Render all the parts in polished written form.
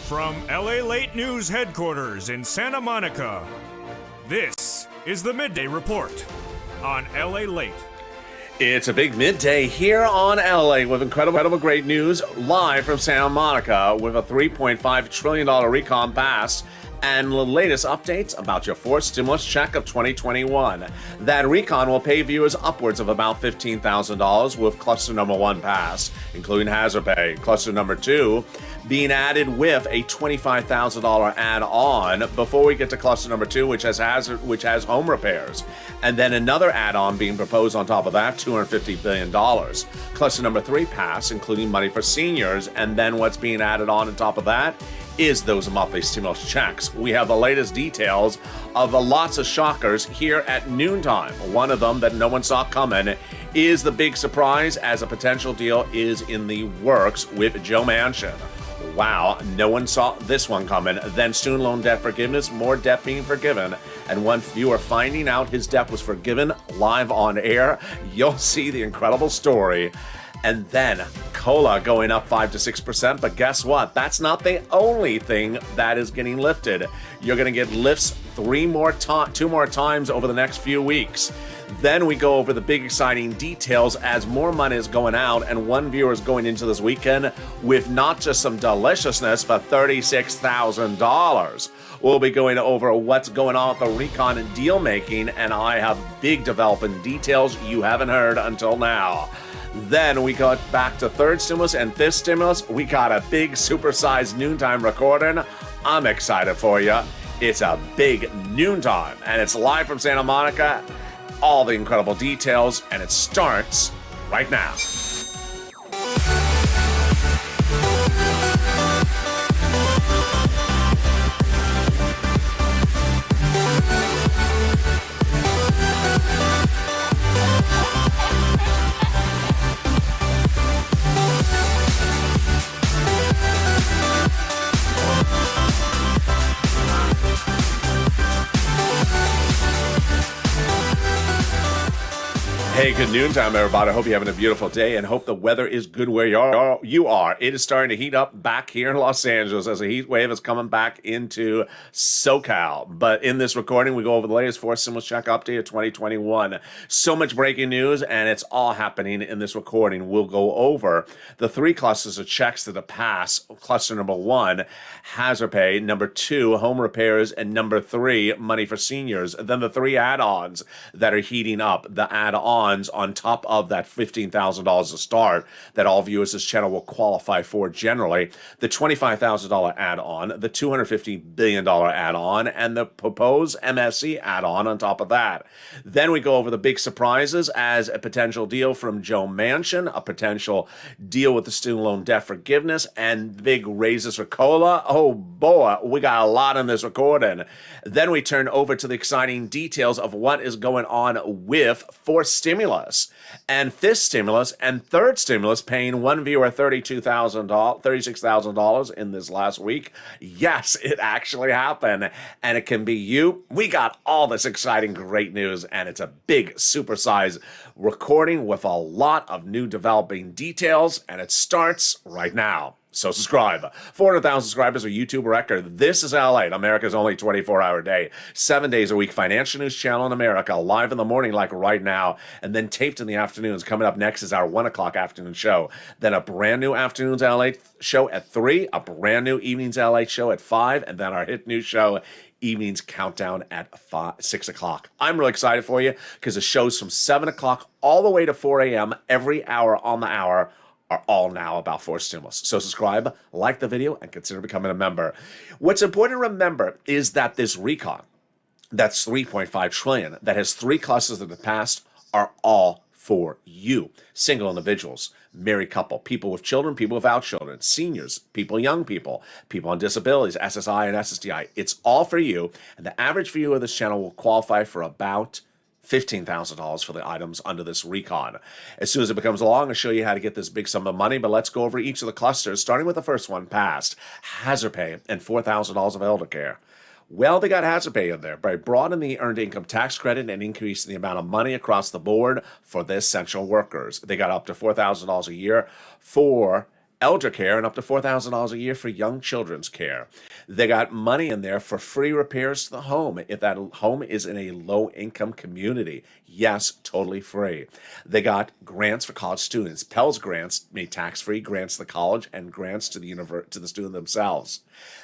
From Lalate News headquarters in Santa Monica, this is the Midday Report on Lalate. It's a big midday here on LA with incredible great news live from Santa Monica with a $3.5 trillion recon pass and the latest updates about your fourth stimulus check of 2021. That recon will pay viewers upwards of about $15,000 with cluster number 1 passed, including hazard pay. Cluster number 2 being added with a $25,000 add-on before we get to cluster number 2, which has home repairs. And then another add-on being proposed on top of that, $250 billion. Cluster number 3 pass, including money for seniors, and then what's being added on top of that is those monthly stimulus checks. We have the latest details of the lots of shockers here at noontime. One of them that no one saw coming is the big surprise, as a potential deal is in the works with Joe Manchin. Wow, no one saw this one coming. Then student loan debt forgiveness, more debt being forgiven, and one viewer finding out his debt was forgiven live on air. You'll see the incredible story. And then cola going up 5 to 6%, but guess what? That's not the only thing that is getting lifted. You're going to get lifts two more times over the next few weeks. Then we go over the big exciting details as more money is going out, and one viewer is going into this weekend with not just some deliciousness, but $36,000. We'll be going over what's going on with the recon and deal making, and I have big developing details you haven't heard until now. Then we got back to third stimulus and fifth stimulus. We got a big supersized noontime recording. I'm excited for you. It's a big noontime, and it's live from Santa Monica. All the incredible details, and it starts right now. Hey, good noontime, everybody. I hope you're having a beautiful day and hope the weather is good where you are. It is starting to heat up back here in Los Angeles as a heat wave is coming back into SoCal. But in this recording, we go over the latest fourth stimulus check update of 2021. So much breaking news, and it's all happening in this recording. We'll go over the 3 clusters of checks that have passed. Cluster number 1, hazard pay. Number 2, home repairs. And number 3, money for seniors. Then the 3 add-ons that are heating up. The add-ons on top of that $15,000 to start that all viewers this channel will qualify for generally, the $25,000 add-on, the $250 billion add-on, and the proposed MSC add-on on top of that. Then we go over the big surprises as a potential deal from Joe Manchin, a potential deal with the student loan debt forgiveness, and big raises for cola. Oh boy, we got a lot in this recording. Then we turn over to the exciting details of what is going on with fourth stimulus and fifth stimulus and third stimulus, paying one viewer $36,000 in this last week. Yes, it actually happened, and it can be you. We got all this exciting great news, and it's a big supersize recording with a lot of new developing details, and it starts right now. So subscribe. 400,000 subscribers, a YouTube record. This is Lalate, America's only 24-hour day. 7 days a week financial news channel in America, live in the morning like right now, and then taped in the afternoons. Coming up next is our 1 o'clock afternoon show. Then a brand new afternoons Lalate show at 3, a brand new evenings Lalate show at 5, and then our hit news show evenings countdown at 6 o'clock. I'm really excited for you because the shows from 7 o'clock all the way to 4 a.m. every hour on the hour are all now about fourth stimulus. So subscribe, like the video, and consider becoming a member. What's important to remember is that this recon, that's $3.5 trillion, that has 3 clusters that have passed, are all for you. Single individuals, married couple, people with children, people without children, seniors, young people on disabilities, SSI and SSDI. It's all for you, and the average viewer of this channel will qualify for about $15,000 for the items under this recon. As soon as it becomes along, I'll show you how to get this big sum of money, but let's go over each of the clusters, starting with the first one, passed, hazard pay, and $4,000 of elder care. Well, they got hazard pay in there by broadening the earned income tax credit and increasing the amount of money across the board for the essential workers. They got up to $4,000 a year for elder care, and up to $4,000 a year for young children's care. They got money in there for free repairs to the home if that home is in a low-income community. Yes, totally free. They got grants for college students. Pell's grants made tax-free grants to the college and grants to the student themselves.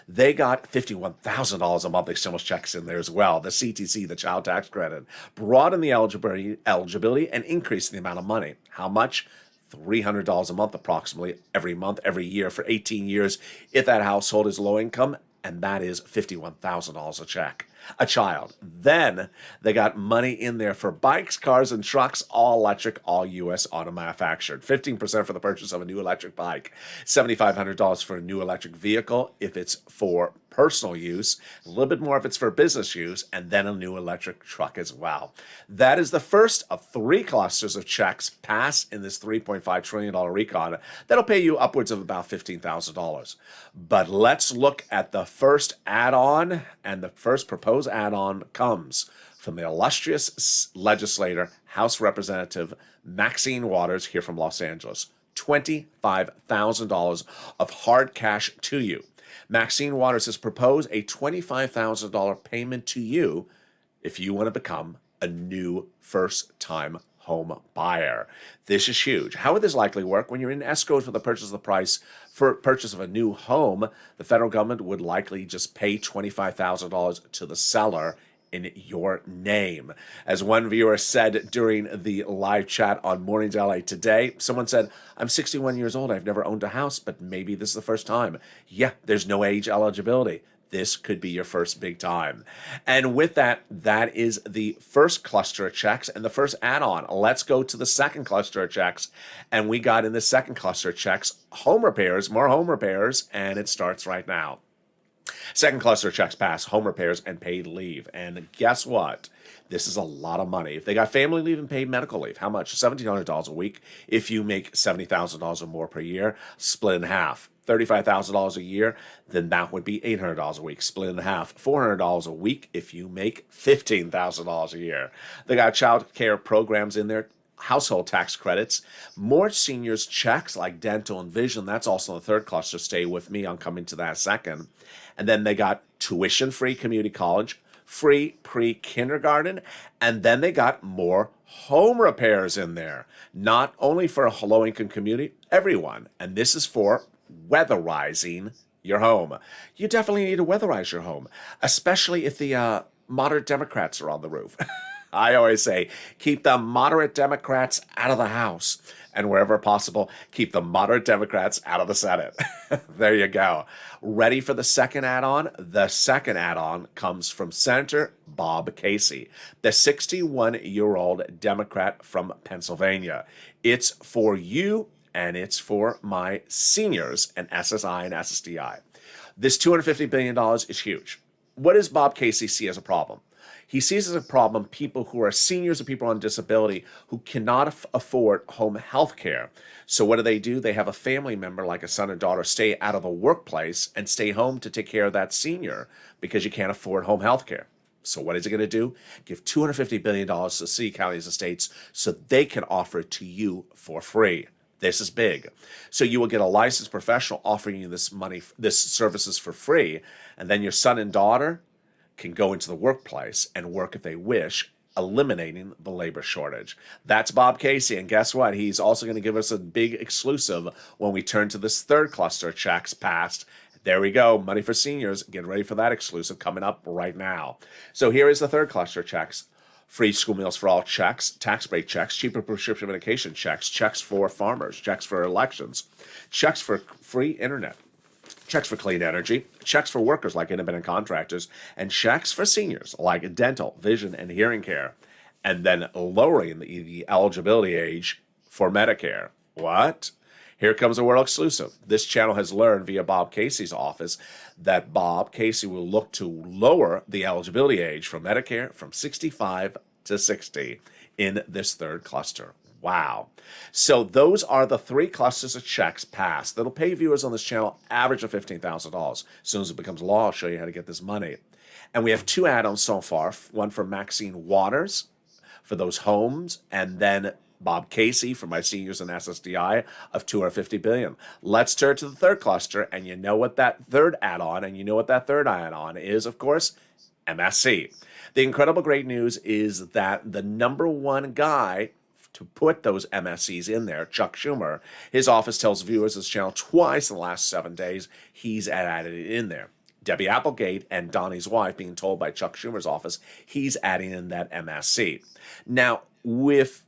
They got $51,000 a monthly stimulus checks in there as well. The CTC, the child tax credit, broadened the eligibility and increased the amount of money. How much? $300 a month approximately every month, every year for 18 years if that household is low income, and that is $51,000 a child. Then they got money in there for bikes, cars, and trucks, all electric, all U.S. auto manufactured. 15% for the purchase of a new electric bike, $7,500 for a new electric vehicle if it's for personal use, a little bit more if it's for business use, and then a new electric truck as well. That is the first of 3 clusters of checks passed in this $3.5 trillion recon that'll pay you upwards of about $15,000. But let's look at the first add-on, and the first proposed add-on comes from the illustrious legislator, House Representative Maxine Waters here from Los Angeles. $25,000 of hard cash to you. Maxine Waters has proposed a $25,000 payment to you if you want to become a new first-time home buyer. This is huge. How would this likely work? When you're in escrow for the purchase of a new home, the federal government would likely just pay $25,000 to the seller in your name. As one viewer said during the live chat on Mornings LA today, someone said, I'm 61 years old, I've never owned a house, but maybe this is the first time. Yeah, there's no age eligibility. This could be your first big time. And with that, that is the first cluster of checks and the first add-on. Let's go to the second cluster of checks. And we got in the second cluster of checks, home repairs, more home repairs, and it starts right now. Second cluster of checks pass, home repairs, and paid leave. And guess what? This is a lot of money. If they got family leave and paid medical leave, how much? $1,700 a week. If you make $70,000 or more per year, split in half. $35,000 a year, then that would be $800 a week, split in half. $400 a week if you make $15,000 a year. They got child care programs in there, household tax credits, more seniors checks like dental and vision. That's also the third cluster. Stay with me. I'm coming to that second. And then they got tuition-free community college, free pre-kindergarten, and then they got more home repairs in there. Not only for a low-income community, everyone. And this is for weatherizing your home. You definitely need to weatherize your home, especially if the moderate Democrats are on the roof. I always say, keep the moderate Democrats out of the House. And wherever possible, keep the moderate Democrats out of the Senate. There you go. Ready for the second add-on? The second add-on comes from Senator Bob Casey, the 61-year-old Democrat from Pennsylvania. It's for you, and it's for my seniors and SSI and SSDI. This $250 billion is huge. What does Bob Casey see as a problem? He sees as a problem people who are seniors and people on disability who cannot afford home health care. So what do? They have a family member like a son or daughter stay out of the workplace and stay home to take care of that senior because you can't afford home health care. So what is it going to do? Give $250 billion to city, counties, and states so they can offer it to you for free. This is big. So you will get a licensed professional offering you this services for free, and then your son and daughter can go into the workplace and work if they wish, eliminating the labor shortage. That's Bob Casey, and guess what? He's also going to give us a big exclusive when we turn to this third cluster of checks passed. There we go, money for seniors. Get ready for that exclusive coming up right now. So here is the third cluster of checks. Free school meals for all checks, tax break checks, cheaper prescription medication checks, checks for farmers, checks for elections, checks for free internet, checks for clean energy, checks for workers like independent contractors, and checks for seniors like dental, vision, and hearing care. And then lowering the eligibility age for Medicare. What? Here comes a world exclusive. This channel has learned via Bob Casey's office that Bob Casey will look to lower the eligibility age for Medicare from 65 to 60 in this third cluster. Wow. So those are the 3 clusters of checks passed that'll pay viewers on this channel average of $15,000. As soon as it becomes law, I'll show you how to get this money. And we have 2 add-ons so far, one for Maxine Waters for those homes, and then Bob Casey for my seniors and SSDI of $250 billion. Let's turn to the third cluster, and you know what that third add-on is, of course, MSC. The incredible great news is that the number one guy to put those MSCs in there, Chuck Schumer, his office tells viewers of this channel twice in the last 7 days he's added it in there. Debbie Applegate and Donnie's wife being told by Chuck Schumer's office he's adding in that MSC. Now, with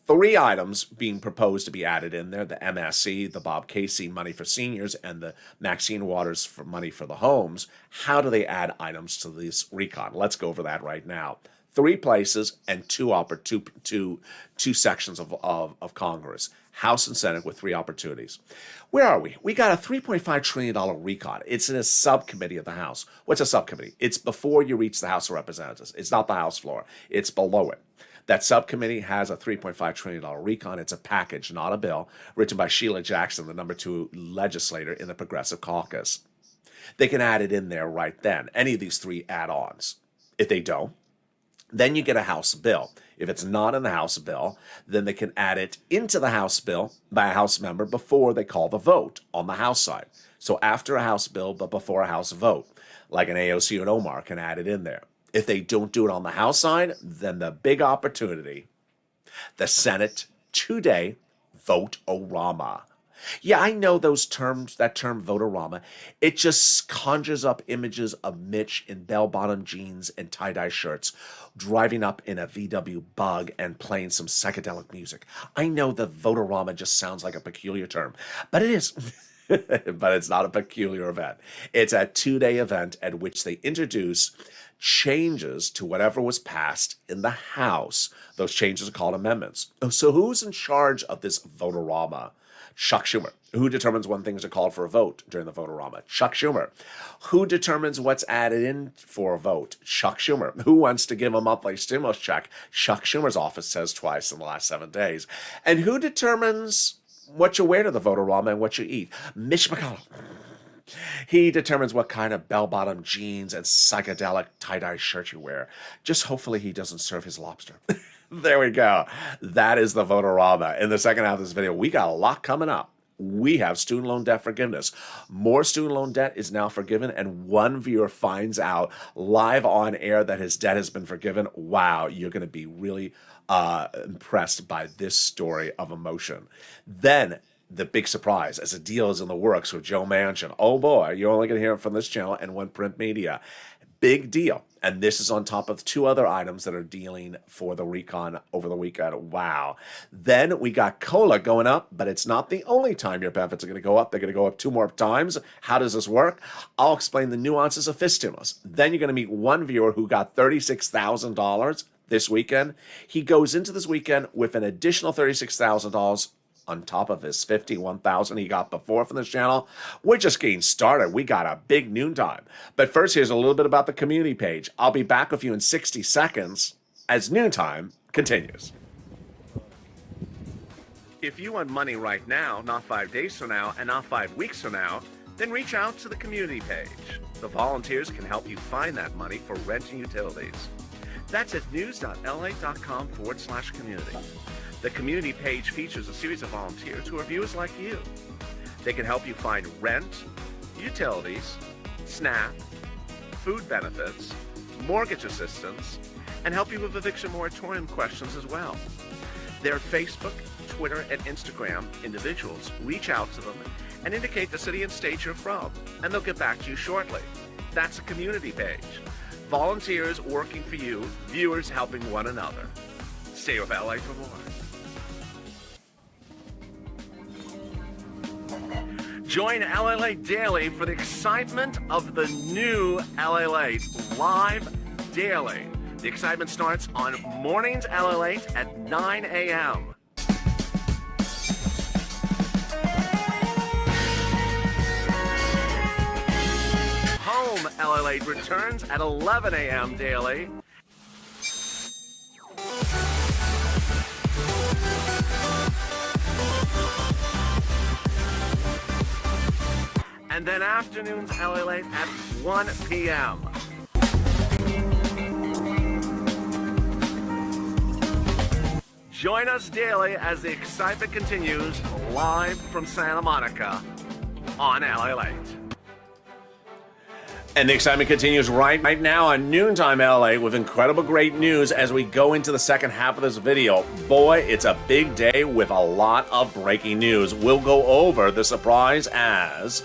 3 items being proposed to be added in there, the MSC, the Bob Casey money for seniors, and the Maxine Waters for money for the homes, how do they add items to this recon? Let's go over that right now. 3 places and two sections of Congress, House and Senate, with 3 opportunities. Where are we? We got a $3.5 trillion recon. It's in a subcommittee of the House. What's a subcommittee? It's before you reach the House of Representatives. It's not the House floor. It's below it. That subcommittee has a $3.5 trillion recon. It's a package, not a bill, written by Sheila Jackson, the number 2 legislator in the Progressive Caucus. They can add it in there right then, any of these 3 add-ons. If they don't, then you get a House bill. If it's not in the House bill, then they can add it into the House bill by a House member before they call the vote on the House side. So after a House bill, but before a House vote, like an AOC and Omar can add it in there. If they don't do it on the House side, then the big opportunity, the Senate today, vote-o-rama. Yeah, I know those terms, that term vote-o-rama. It just conjures up images of Mitch in bell-bottom jeans and tie-dye shirts, driving up in a VW Bug and playing some psychedelic music. I know the vote-o-rama just sounds like a peculiar term, but it is. But it's not a peculiar event. It's a 2-day event at which they introduce changes to whatever was passed in the House. Those changes are called amendments. So who's in charge of this vote-o-rama? Chuck Schumer. Who determines when things are called for a vote during the vote-o-rama? Chuck Schumer. Who determines what's added in for a vote? Chuck Schumer. Who wants to give a monthly stimulus check? Chuck Schumer's office says twice in the last 7 days. And who determines what you wear to the vote-o-rama and what you eat? Mitch McConnell. He determines what kind of bell-bottom jeans and psychedelic tie-dye shirt you wear. Just hopefully he doesn't serve his lobster. There we go. That is the vote-o-rama. In the second half of this video, we got a lot coming up. We have student loan debt forgiveness. More student loan debt is now forgiven, and one viewer finds out live on air that his debt has been forgiven. Wow, you're going to be really impressed by this story of emotion. Then the big surprise, as a deal is in the works with Joe Manchin. Oh boy, you're only going to hear it from this channel and one print media. Big deal. And this is on top of 2 other items that are dealing for the recon over the weekend. Wow. Then we got COLA going up, but it's not the only time your benefits are going to go up. They're going to go up 2 more times. How does this work? I'll explain the nuances of fist stimulus. Then you're going to meet one viewer who got $36,000 this weekend. He goes into this weekend with an additional $36,000 on top of his $51,000 he got before from this channel. We're just getting started. We got a big noontime. But first, here's a little bit about the community page. I'll be back with you in 60 seconds as noontime continues. If you want money right now, not 5 days from now, and not 5 weeks from now, then reach out to the community page. The volunteers can help you find that money for rent and utilities. That's at news.la.com/community. The community page features a series of volunteers who are viewers like you. They can help you find rent, utilities, SNAP, food benefits, mortgage assistance, and help you with eviction moratorium questions as well. Their Facebook, Twitter, and Instagram individuals reach out to them and indicate the city and state you're from, and they'll get back to you shortly. That's a community page. Volunteers working for you, viewers helping one another. Stay with LA for more. Join LA Daily for the excitement of the new LA live daily. The excitement starts on mornings LA at 9 a.m. Home LA returns at 11 a.m. daily. And then afternoons LA at 1 p.m. Join us daily as the excitement continues live from Santa Monica on Lalate. And the excitement continues right now on Noontime LA with incredible great news as we go into the second half of this video. Boy, it's a big day with a lot of breaking news. We'll go over the surprise as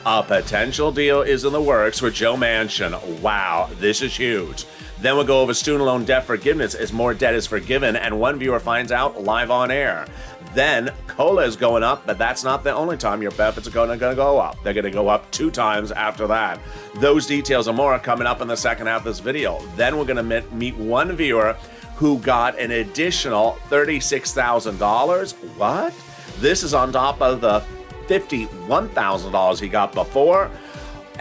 a potential deal is in the works for Joe Manchin. Wow, this is huge. Then we'll go over student loan debt forgiveness as more debt is forgiven and one viewer finds out live on air. Then COLA is going up, but that's not the only time your benefits are going to go up. They're going to go up 2 times after that. Those details and more are coming up in the second half of this video. Then we're going to meet one viewer who got an additional $36,000. What? This is on top of the $51,000 he got before.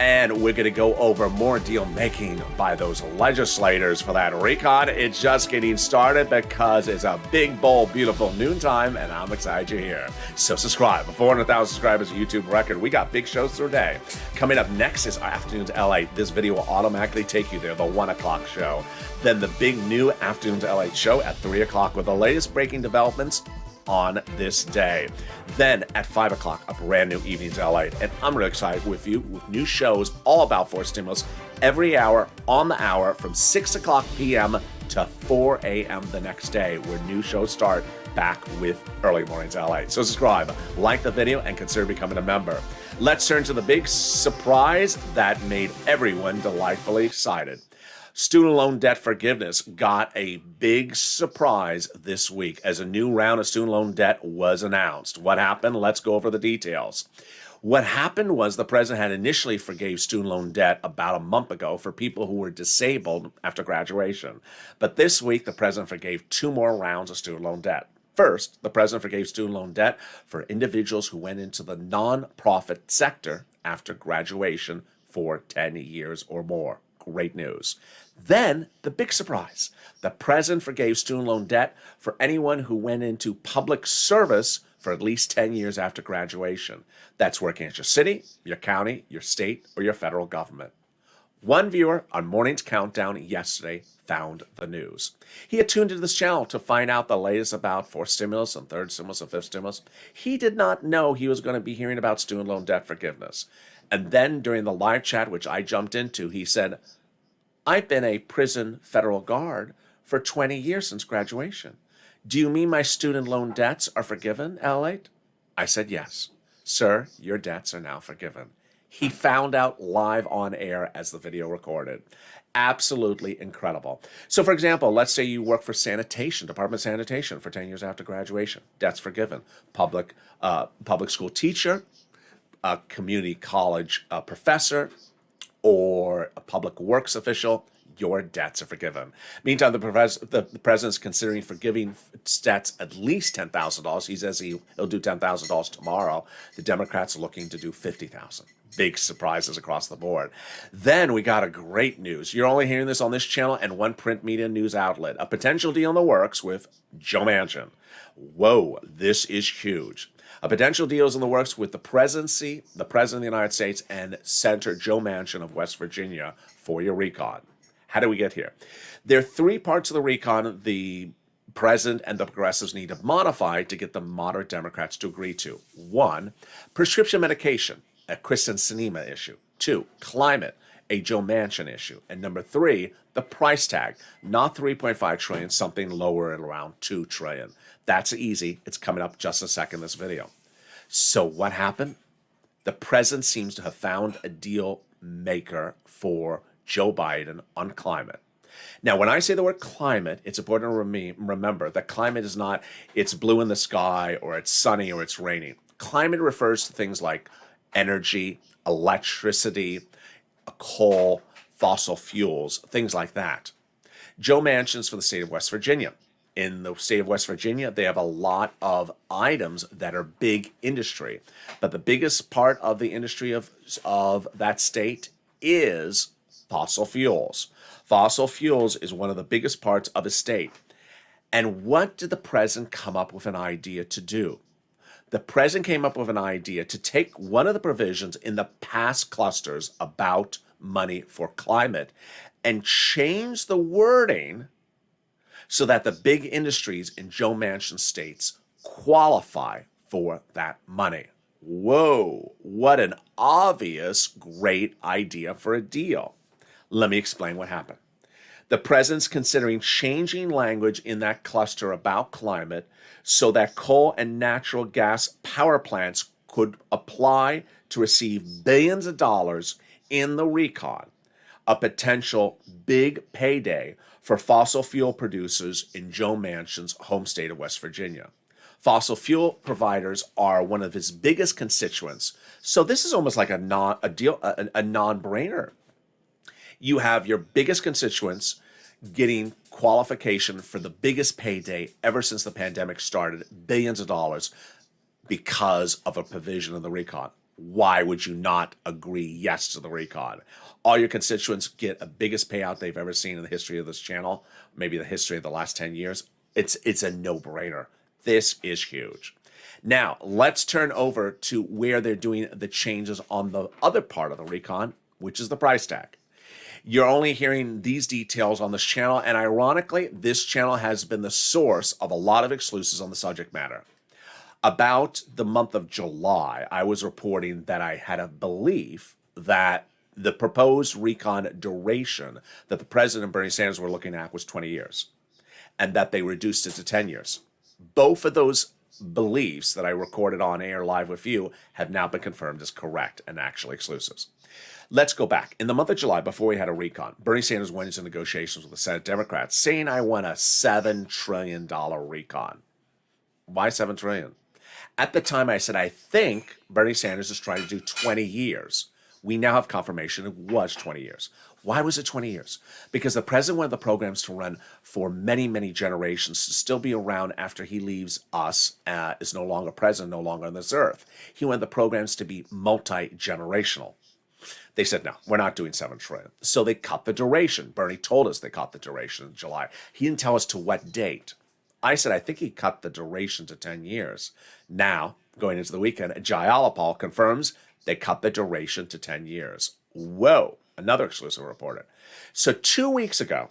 And we're going to go over more deal making by those legislators for that recon. It's just getting started because it's a big, bold, beautiful noontime, and I'm excited you're here. So subscribe. 400,000 subscribers, YouTube record. We got big shows today. Coming up next is Afternoons LA. This video will automatically take you there, the 1 o'clock show. Then the big new Afternoons LA show at 3 o'clock with the latest breaking developments on this day. Then at 5 o'clock, a brand new Evenings LA. And I'm really excited with you with new shows all about forced stimulus every hour on the hour from 6 o'clock p.m. to 4 a.m. the next day, where new shows start back with Early Mornings LA. So subscribe, like the video, and consider becoming a member. Let's turn to the big surprise that made everyone delightfully excited. Student loan debt forgiveness got a big surprise this week as a new round of student loan debt was announced. What happened? Let's go over the details. What happened was the president had initially forgave student loan debt about a month ago for people who were disabled after graduation. But this week, the president forgave 2 more rounds of student loan debt. First, the president forgave student loan debt for individuals who went into the nonprofit sector after graduation for 10 years or more. Great news. Then, the big surprise. The president forgave student loan debt for anyone who went into public service for at least 10 years after graduation. That's working at your city, your county, your state, or your federal government. One viewer on Morning's Countdown yesterday found the news. He had tuned into this channel to find out the latest about fourth stimulus and third stimulus and fifth stimulus. He did not know he was going to be hearing about student loan debt forgiveness. And then during the live chat, which I jumped into, he said, I've been a prison federal guard for 20 years since graduation. Do you mean my student loan debts are forgiven, Lalate? I said, yes. Sir, your debts are now forgiven. He found out live on air as the video recorded. Absolutely incredible. So, for example, let's say you work for sanitation, Department of Sanitation for 10 years after graduation. Debts forgiven. Public school teacher, a community college professor, or a public works official, your debts are forgiven. Meantime, the president's considering forgiving debts at least $10,000. He says he'll do $10,000 tomorrow. The Democrats are looking to do $50,000. Big surprises across the board. Then we got a great news. You're only hearing this on this channel and one print media news outlet. A potential deal in the works with Joe Manchin. Whoa, this is huge. A potential deal is in the works with the presidency, the President of the United States, and Senator Joe Manchin of West Virginia for your recon. How do we get here? There are 3 parts of the recon the president and the progressives need to modify to get the moderate Democrats to agree to. 1, prescription medication, a Kristen Sinema issue. 2, climate, a Joe Manchin issue. And number 3, the price tag, not $3.5 trillion, something lower at around $2 trillion. That's easy. It's coming up just a second in this video. So what happened? The president seems to have found a deal maker for Joe Biden on climate. Now, when I say the word climate, it's important to remember that climate is not it's blue in the sky or it's sunny or it's raining. Climate refers to things like energy, electricity, coal, fossil fuels, things like that. Joe Manchin's for the state of West Virginia. In the state of West Virginia, they have a lot of items that are big industry. But the biggest part of the industry of that state is fossil fuels. Fossil fuels is one of the biggest parts of a state. And what did the president come up with an idea to do? The president came up with an idea to take one of the provisions in the past clusters about money for climate and change the wording so that the big industries in Joe Manchin states qualify for that money. Whoa, what an obvious great idea for a deal. Let me explain what happened. The president's considering changing language in that cluster about climate so that coal and natural gas power plants could apply to receive billions of dollars in the recon, a potential big payday for fossil fuel producers in Joe Manchin's home state of West Virginia. Fossil fuel providers are one of his biggest constituents, so this is almost like a non-brainer. You have your biggest constituents getting qualification for the biggest payday ever since the pandemic started, billions of dollars, because of a provision in the recon. Why would you not agree yes to the recon? All your constituents get a biggest payout they've ever seen in the history of this channel, maybe the history of the last 10 years. It's a no-brainer. This is huge. Now, let's turn over to where they're doing the changes on the other part of the recon, which is the price tag. You're only hearing these details on this channel, and ironically, this channel has been the source of a lot of exclusives on the subject matter. About the month of July, I was reporting that I had a belief that the proposed recon duration that the president and Bernie Sanders were looking at was 20 years, and that they reduced it to 10 years. Both of those beliefs that I recorded on air live with you have now been confirmed as correct and actually exclusives. Let's go back. In the month of July, before we had a recon, Bernie Sanders went into negotiations with the Senate Democrats, saying I want a $7 trillion recon. Why $7 trillion? At the time, I said, I think Bernie Sanders is trying to do 20 years. We now have confirmation it was 20 years. Why was it 20 years? Because the president wanted the programs to run for many, many generations, to still be around after he leaves us, is no longer president, no longer on this earth. He wanted the programs to be multi-generational. They said, no, we're not doing $7 trillion. So they cut the duration. Bernie told us they cut the duration in July. He didn't tell us to what date. I said, I think he cut the duration to 10 years. Now, going into the weekend, Jayalapal confirms they cut the duration to 10 years. Whoa, another exclusive reporter. So 2 weeks ago,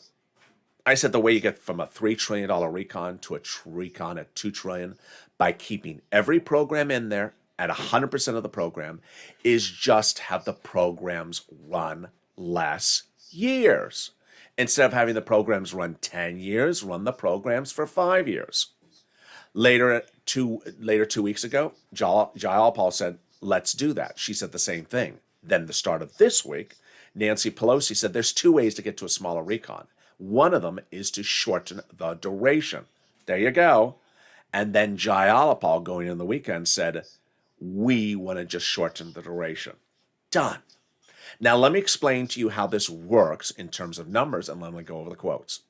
I said the way you get from a $3 trillion recon to a recon at $2 trillion by keeping every program in there at 100% of the program is just have the programs run less years. Instead of having the programs run 10 years, run the programs for 5 years. Later, 2 weeks ago, Jayalapal said, let's do that. She said the same thing. Then the start of this week, Nancy Pelosi said there's 2 ways to get to a smaller recon. One of them is to shorten the duration. There you go. And then Jayalapal, going in the weekend, said, we want to just shorten the duration. Done. Now, let me explain to you how this works in terms of numbers, and let me go over the quotes.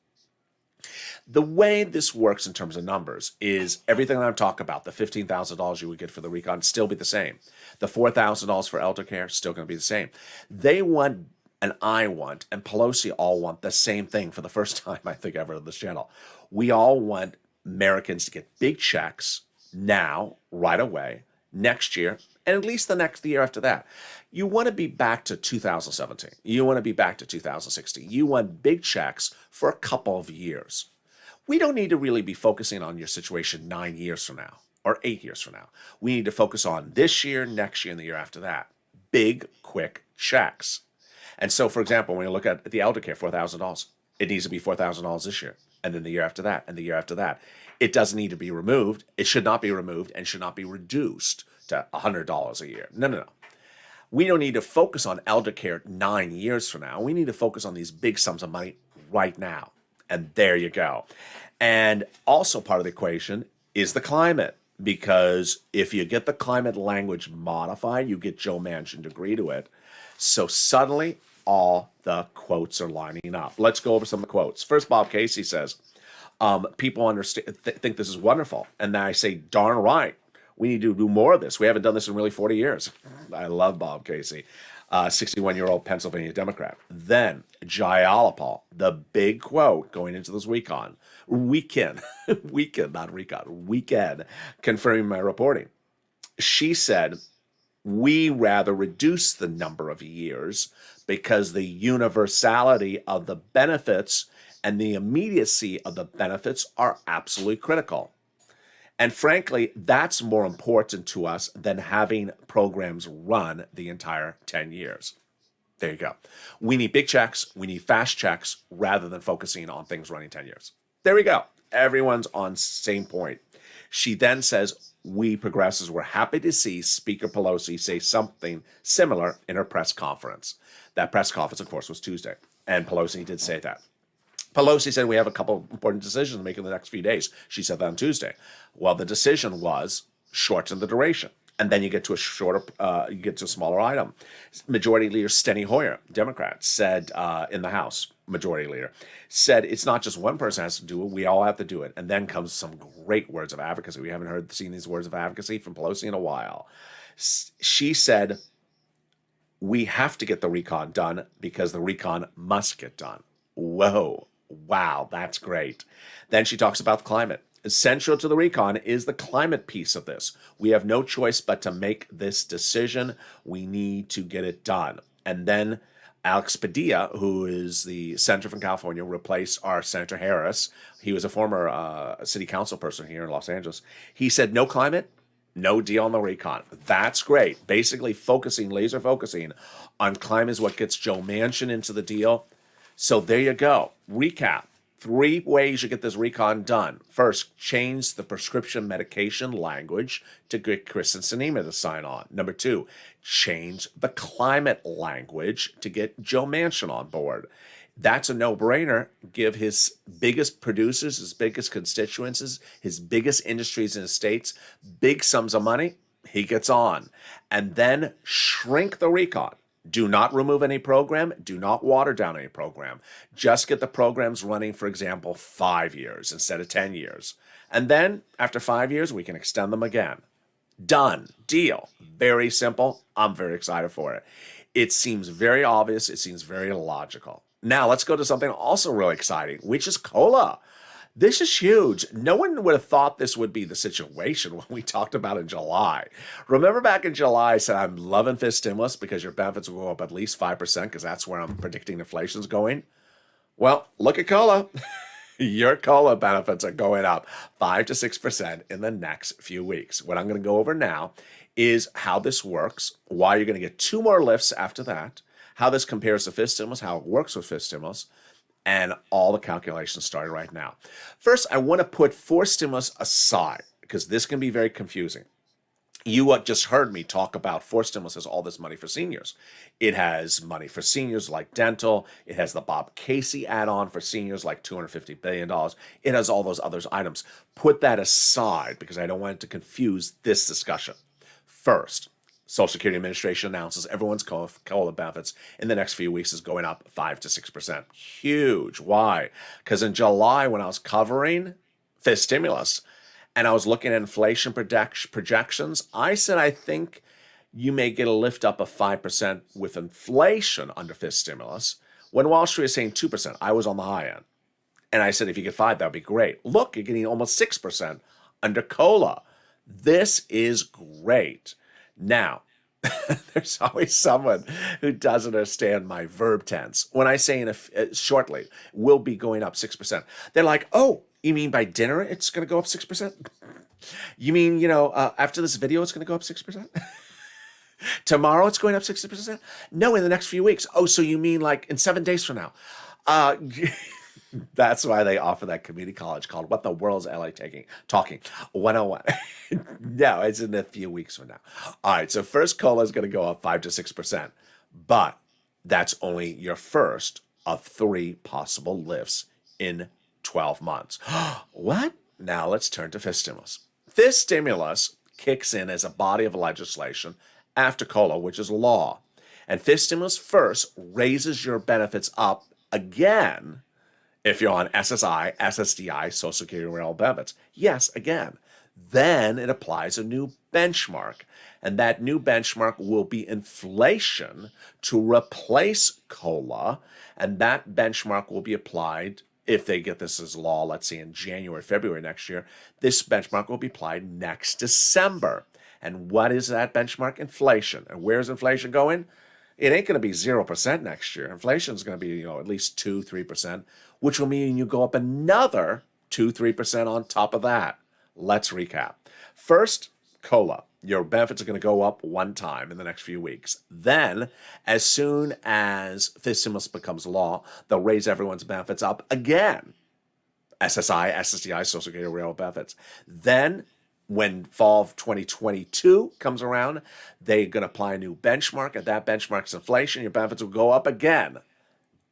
The way this works in terms of numbers is everything that I'm talking about, the $15,000 you would get for the recon, still be the same. The $4,000 for elder care, still going to be the same. They want, and I want, and Pelosi all want the same thing for the first time, I think, ever on this channel. We all want Americans to get big checks now, right away, next year, and at least the next year after that. You want to be back to 2017. You want to be back to 2016. You want big checks for a couple of years. We don't need to really be focusing on your situation 9 years from now or 8 years from now. We need to focus on this year, next year, and the year after that. Big, quick checks. And so, for example, when you look at the elder care, $4,000, it needs to be $4,000 this year, and then the year after that, and the year after that. It doesn't need to be removed. It should not be removed and should not be reduced to $100 a year. No. We don't need to focus on elder care 9 years from now. We need to focus on these big sums of money right now. And there you go. And also part of the equation is the climate. Because if you get the climate language modified, you get Joe Manchin to agree to it. So suddenly, all the quotes are lining up. Let's go over some of the quotes. First, Bob Casey says, people think this is wonderful. And then I say, darn right. We need to do more of this. We haven't done this in really 40 years. I love Bob Casey, 61-year-old Pennsylvania Democrat. Then Jayalapal, the big quote going into this weekend, not recon, weekend, confirming my reporting. She said, we rather reduce the number of years because the universality of the benefits and the immediacy of the benefits are absolutely critical. And frankly, that's more important to us than having programs run the entire 10 years. There you go. We need big checks, we need fast checks, rather than focusing on things running 10 years. There we go. Everyone's on same point. She then says, we progressives were happy to see Speaker Pelosi say something similar in her press conference. That press conference, of course, was Tuesday, and Pelosi did say that. Pelosi said we have a couple important decisions to make in the next few days. She said that on Tuesday. Well, the decision was shorten the duration. And then you get to a smaller item. Majority Leader Steny Hoyer, Democrat, said in the House, Majority Leader, said it's not just one person has to do it, we all have to do it. And then comes some great words of advocacy. We haven't seen these words of advocacy from Pelosi in a while. She said, we have to get the recon done because the recon must get done. Whoa, wow, that's great. Then she talks about the climate. Essential to the recon is the climate piece of this. We have no choice but to make this decision. We need to get it done. And then Alex Padilla, who is the senator from California, replaced our Senator Harris. He was a former city council person here in Los Angeles. He said, no climate, no deal on the recon. That's great. Basically laser focusing on climate is what gets Joe Manchin into the deal. So there you go. Recap. 3 ways you get this recon done. First, change the prescription medication language to get Kristen Sinema to sign on. Number 2, change the climate language to get Joe Manchin on board. That's a no-brainer. Give his biggest producers, his biggest constituencies, his biggest industries in the states big sums of money. He gets on. And then shrink the recon. Do not remove any program. Do not water down any program. Just get the programs running, for example, 5 years instead of 10 years. And then after 5 years, we can extend them again. Done. Deal. Very simple. I'm very excited for it. It seems very obvious. It seems very logical. Now let's go to something also really exciting, which is COLA. This is huge. No one would have thought this would be the situation when we talked about in July. Remember back in July, I said I'm loving this stimulus because your benefits will go up at least 5% because that's where I'm predicting inflation's going. Well, look at COLA. Your COLA benefits are going up 5 to 6% in the next few weeks. What I'm going to go over now is how this works, why you're going to get 2 more lifts after that, how this compares to FIS stimulus, how it works with FIS stimulus, and all the calculations started right now. First, I want to put forced stimulus aside because this can be very confusing. You just heard me talk about forced stimulus has all this money for seniors. It has money for seniors like dental. It has the Bob Casey add-on for seniors like $250 billion. It has all those other items. Put that aside because I don't want it to confuse this discussion. First, Social Security Administration announces everyone's COLA benefits in the next few weeks is going up 5 to 6%. Huge. Why? Because in July, when I was covering FIS stimulus and I was looking at inflation projections, I said I think you may get a lift up of 5% with inflation under FIS stimulus. When Wall Street is saying 2%, I was on the high end. And I said, if you get 5, that would be great. Look, you're getting almost 6% under COLA. This is great. Now, there's always someone who doesn't understand my verb tense. When I say shortly, we'll be going up 6%. They're like, oh, you mean by dinner it's going to go up 6%? You mean, after this video it's going to go up 6%? Tomorrow it's going up 60%? No, in the next few weeks. Oh, so you mean like in 7 days from now? That's why they offer that community college called What the World's LA Talking 101. No, it's in a few weeks from now. All right, so first COLA is going to go up 5 to 6%, but that's only your first of 3 possible lifts in 12 months. What? Now let's turn to FIS stimulus. FIS stimulus kicks in as a body of legislation after COLA, which is law. And FIS stimulus first raises your benefits up again if you're on SSI, SSDI, Social Security and Rental benefits. Yes, again. Then it applies a new benchmark. And that new benchmark will be inflation to replace COLA. And that benchmark will be applied, if they get this as law, let's say in January, February next year, this benchmark will be applied next December. And what is that benchmark? Inflation. And where's inflation going? It ain't going to be 0% next year. Inflation is going to be, at least 2-3%. which will mean you go up another 2-3% on top of that. Let's recap. First, COLA. Your benefits are going to go up one time in the next few weeks. Then, as soon as this stimulus becomes law, they'll raise everyone's benefits up again. SSI, SSDI, Social Security, Railroad benefits. Then, when fall of 2022 comes around, they're going to apply a new benchmark. At that benchmark's inflation, your benefits will go up again,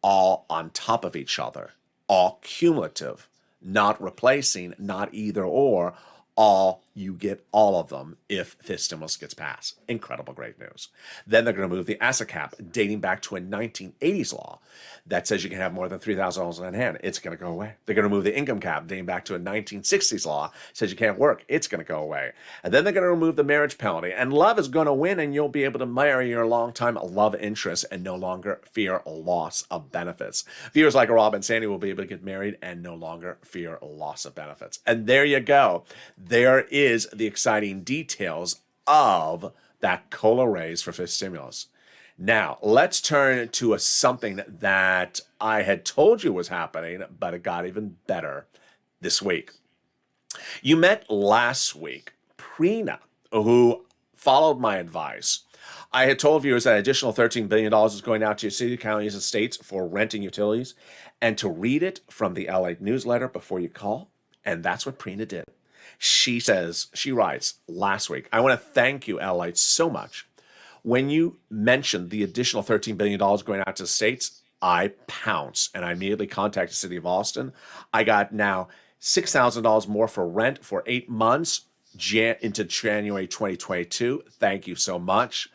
all on top of each other, all cumulative, not replacing, not either or. All you get all of them if this stimulus gets passed. Incredible, great news. Then they're going to move the asset cap dating back to a 1980s law that says you can have more than $3,000 in hand. It's going to go away. They're going to move the income cap dating back to a 1960s law says you can't work. It's going to go away. And then they're going to remove the marriage penalty. And love is going to win, and you'll be able to marry your longtime love interest and no longer fear loss of benefits. Viewers like Rob and Sandy will be able to get married and no longer fear loss of benefits. And there you go. There is the exciting details of that COLA raise for fifth stimulus. Now, let's turn to something that I had told you was happening, but it got even better this week. You met last week Prina, who followed my advice. I had told viewers that additional $13 billion is going out to your city, counties, and states for rent and utilities, and to read it from the LA newsletter before you call, and that's what Prina did. She writes, last week, I want to thank you, LA, so much. When you mentioned the additional $13 billion going out to the states, I pounced and I immediately contacted the city of Austin. I got now $6,000 more for rent for 8 months into January 2022. Thank you so much.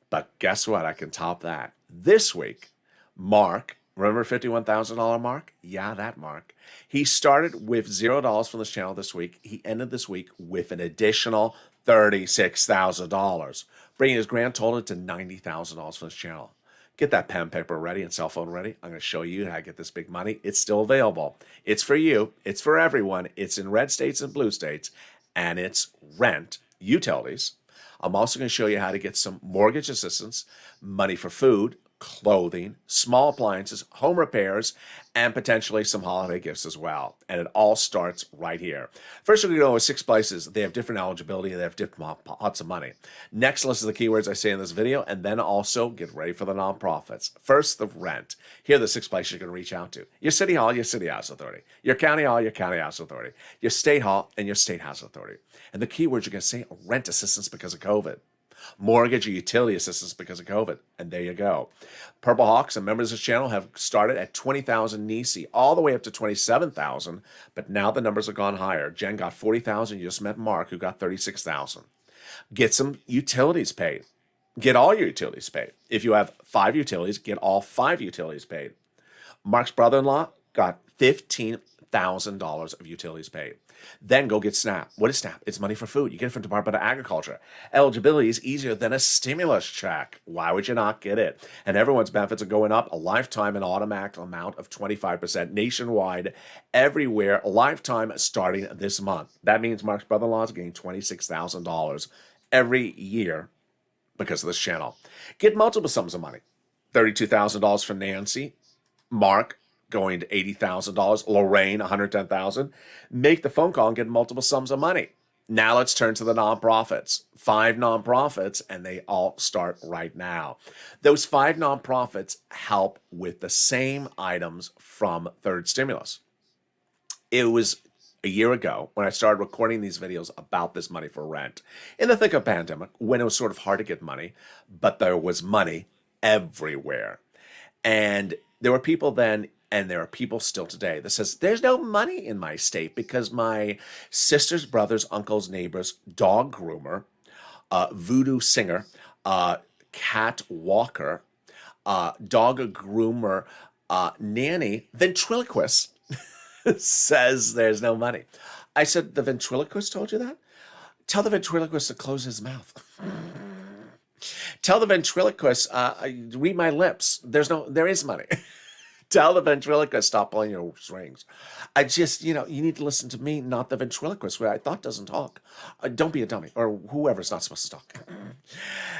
But guess what? I can top that. This week, Mark, remember $51,000 Mark? Yeah, that Mark. He started with $0 from this channel this week. He ended this week with an additional $36,000, bringing his grand total to $90,000 from this channel. Get that pen, paper ready and cell phone ready. I'm going to show you how to get this big money. It's still available. It's for you. It's for everyone. It's in red states and blue states, and it's rent, utilities. I'm also going to show you how to get some mortgage assistance, money for food, clothing, small appliances, home repairs, and potentially some holiday gifts as well. And it all starts right here. First, we're going to go with 6 places. They have different eligibility. They have different pots of money. Next, listen to the keywords I say in this video, and then also get ready for the nonprofits. First, the rent. Here are the 6 places you're going to reach out to. Your city hall, your city house authority. Your county hall, your county house authority. Your state hall, and your state house authority. And the keywords you're going to say, rent assistance because of COVID. Mortgage or utility assistance because of COVID. And there you go. Purple Hawks and members of this channel have started at 20,000 NICE, all the way up to 27,000, but now the numbers have gone higher. Jen got 40,000. You just met Mark, who got 36,000. Get some utilities paid. Get all your utilities paid. If you have 5 utilities, get all 5 utilities paid. Mark's brother-in-law got $15,000 of utilities paid. Then go get SNAP. What is SNAP? It's money for food. You get it from the Department of Agriculture. Eligibility is easier than a stimulus check. Why would you not get it? And everyone's benefits are going up a lifetime and automatic amount of 25% nationwide, everywhere, a lifetime starting this month. That means Mark's brother-in-law is getting $26,000 every year because of this channel. Get multiple sums of money. $32,000 for Nancy, Mark, going to $80,000. Lorraine, $110,000. Make the phone call and get multiple sums of money. Now let's turn to the nonprofits. 5 nonprofits, and they all start right now. Those 5 nonprofits help with the same items from third stimulus. It was a year ago when I started recording these videos about this money for rent. In the thick of pandemic, when it was sort of hard to get money, but there was money everywhere. And there were people then, and there are people still today that says, there's no money in my state because my sister's brother's uncle's neighbor's dog groomer, voodoo singer, cat walker, dog groomer, nanny, ventriloquist says there's no money. I said, the ventriloquist told you that? Tell the ventriloquist to close his mouth. Tell the ventriloquist, read my lips. There is money. Tell the ventriloquist, stop pulling your strings. You need to listen to me, not the ventriloquist, who I thought doesn't talk. Don't be a dummy, or whoever's not supposed to talk.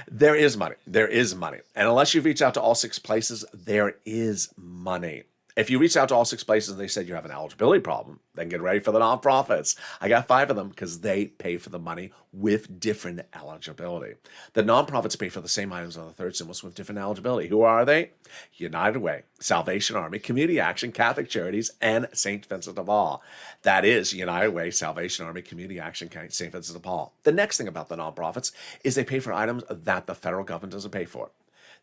There is money. There is money. And unless you reach out to all 6 places, there is money. If you reach out to all 6 places and they said you have an eligibility problem, then get ready for the nonprofits. I got 5 of them because they pay for the money with different eligibility. The nonprofits pay for the same items on the third stimulus with different eligibility. Who are they? United Way, Salvation Army, Community Action, Catholic Charities, and St. Vincent de Paul. That is United Way, Salvation Army, Community Action, St. Vincent de Paul. The next thing about the nonprofits is they pay for items that the federal government doesn't pay for.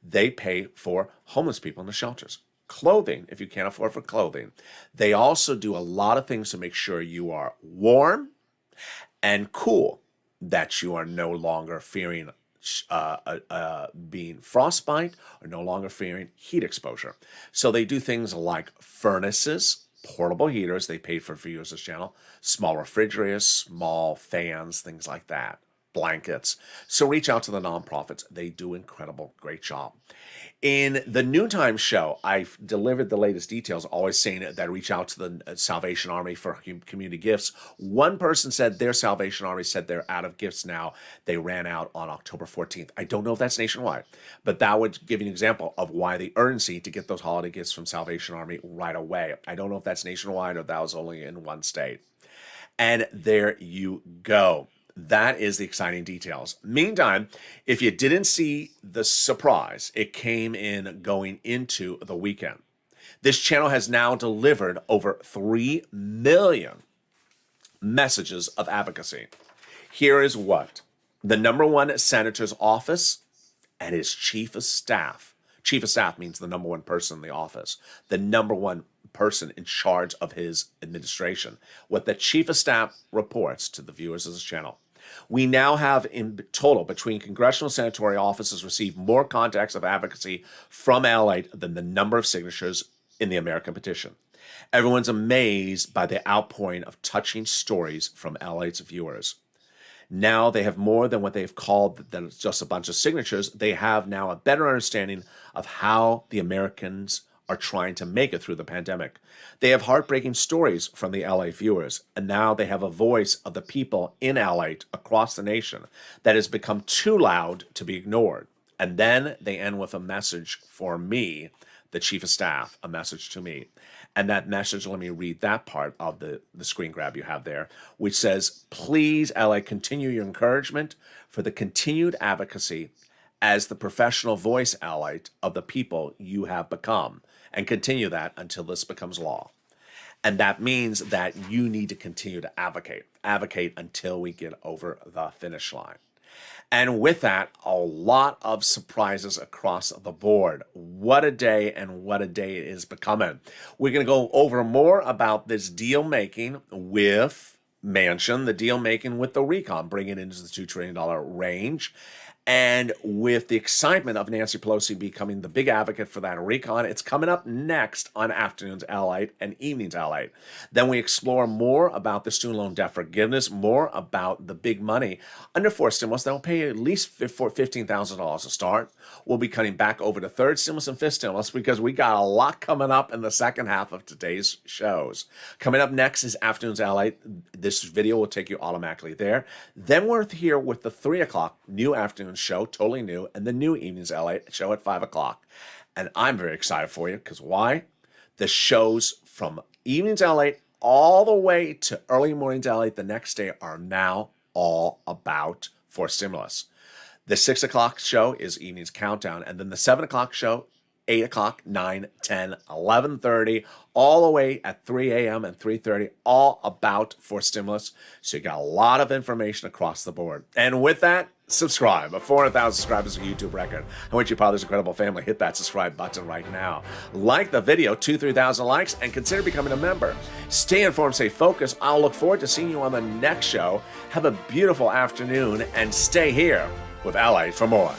They pay for homeless people in the shelters. Clothing, if you can't afford for clothing. They also do a lot of things to make sure you are warm and cool, that you are no longer fearing being frostbite or no longer fearing heat exposure. So they do things like furnaces, portable heaters, they paid for viewers this channel, small refrigerators, small fans, things like that, blankets. So reach out to the nonprofits. They do incredible, great job. In the noontime show, I've delivered the latest details, always saying that reach out to the Salvation Army for community gifts. One person said their Salvation Army said they're out of gifts now. They ran out on October 14th. I don't know if that's nationwide, but that would give you an example of why the urgency to get those holiday gifts from Salvation Army right away. I don't know if that's nationwide or that was only in one state. And there you go. That is the exciting details. Meantime, if you didn't see the surprise, it came in going into the weekend. This channel has now delivered over 3 million messages of advocacy. Here is what the #1 senator's office and his chief of staff. Chief of staff means the #1 person in the office, the #1 person in charge of his administration. What the chief of staff reports to the viewers of this channel. We now have in total between congressional and senatorial offices received more contacts of advocacy from Lalate than the number of signatures in the American petition. Everyone's amazed by the outpouring of touching stories from Lalate's viewers. Now they have more than what they've called than just a bunch of signatures. They have now a better understanding of how the Americans are trying to make it through the pandemic. They have heartbreaking stories from the LA viewers, and now they have a voice of the people in LA across the nation that has become too loud to be ignored. And then they end with a message for me, the chief of staff, a message to me. And that message, let me read that part of the screen grab you have there, which says, please, LA, continue your encouragement for the continued advocacy as the professional voice ally of the people you have become, and continue that until this becomes law. And that means that you need to continue to advocate until we get over the finish line. And with that, a lot of surprises across the board. What a day, and what a day it is becoming. We're going to go over more about this deal making with Manchin, the deal making with the recon, bringing it into the $2 trillion range. And with the excitement of Nancy Pelosi becoming the big advocate for that recon, it's coming up next on Afternoons Lalate and Evenings Lalate. Then we explore more about the student loan debt forgiveness, more about the big money under 4 stimulus that will pay at least $15,000 to start. We'll be cutting back over to 3rd stimulus and 5th stimulus because we got a lot coming up in the second half of today's shows. Coming up next is Afternoons Lalate. This video will take you automatically there. Then we're here with the 3 o'clock new afternoon show, totally new, and the new Evenings LA show at 5 o'clock. And I'm very excited for you because why? The shows from Evenings LA all the way to early mornings LA the next day are now all about for stimulus. The 6 o'clock show is Evenings Countdown, and then the 7 o'clock show, 8 o'clock, 9, 10, 11:30, all the way at 3 a.m. and 3:30, all about for stimulus. So you got a lot of information across the board. And with that, subscribe. 400,000 subscribers is a YouTube record. I want you part of this incredible family. Hit that subscribe button right now. Like the video, 2,000-3,000 likes, and consider becoming a member. Stay informed, stay focused. I'll look forward to seeing you on the next show. Have a beautiful afternoon, and stay here with Lalate for more.